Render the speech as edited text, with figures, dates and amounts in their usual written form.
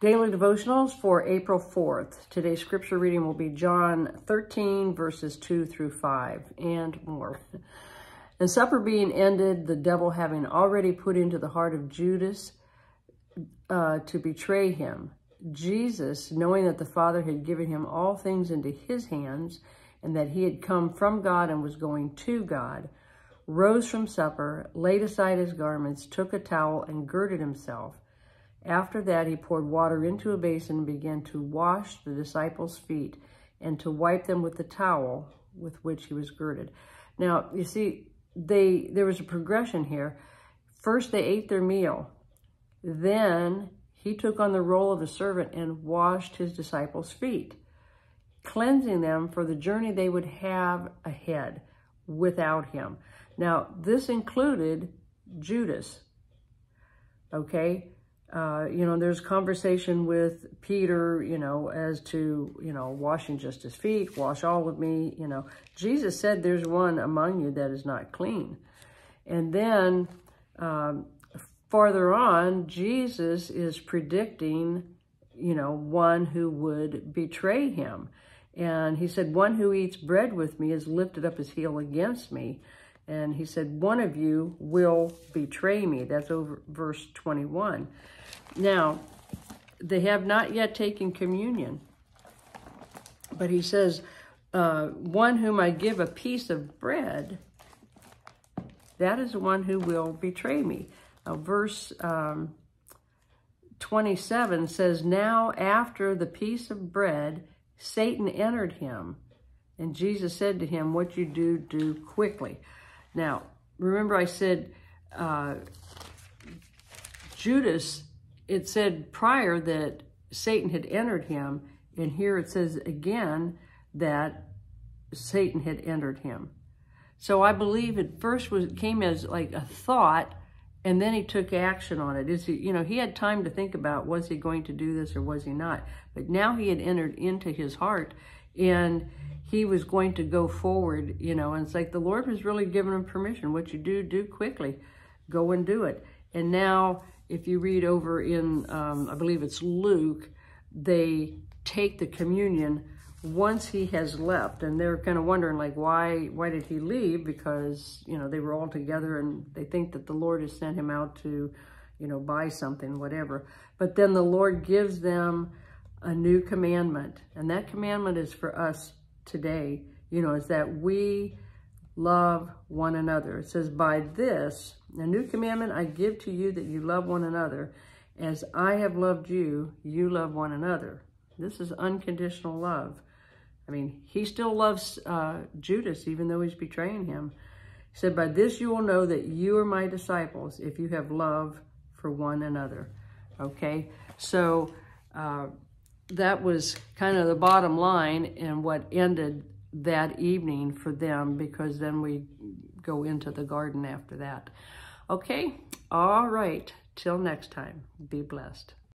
Daily Devotionals for April 4th. Today's scripture reading will be John 13, verses 2 through 5, and more. And supper being ended, the devil having already put into the heart of Judas to betray him, Jesus, knowing that the Father had given him all things into his hands, and that he had come from God and was going to God, rose from supper, laid aside his garments, took a towel, and girded himself. After that, he poured water into a basin and began to wash the disciples' feet and to wipe them with the towel with which he was girded. Now, you see, there was a progression here. First, they ate their meal. Then he took on the role of a servant and washed his disciples' feet, cleansing them for the journey they would have ahead without him. Now, this included Judas, okay? There's conversation with Peter, as to, washing just his feet, wash all of me, Jesus said there's one among you that is not clean. And then farther on, Jesus is predicting, one who would betray him. And he said, one who eats bread with me has lifted up his heel against me. And he said, one of you will betray me. That's over verse 21. Now, they have not yet taken communion. But he says, one whom I give a piece of bread, that is the one who will betray me. Now, verse 27 says, now after the piece of bread, Satan entered him. And Jesus said to him, what you do, do quickly. Now, remember I said Judas, it said prior that Satan had entered him, and here it says again that Satan had entered him. So I believe it first came as like a thought, and then he took action on it. He had time to think about, was he going to do this or was he not? But now he had entered into his heart, and he was going to go forward, and it's like the Lord was really giving him permission. What you do, do quickly. Go and do it. And now, if you read over in, I believe it's Luke, they take the communion once he has left. And they're kind of wondering, like, why did he leave? Because, they were all together and they think that the Lord has sent him out to, buy something, whatever. But then the Lord gives them a new commandment. And that commandment is for us today, is that we love one another. It says, by this, a new commandment I give to you, that you love one another. As I have loved you, you love one another. This is unconditional love. I mean, he still loves Judas, even though he's betraying him. He said, by this you will know that you are my disciples, if you have love for one another. Okay, so that was kind of the bottom line and what ended that evening for them, because then we go into the garden after that. Okay, all right, till next time, be blessed.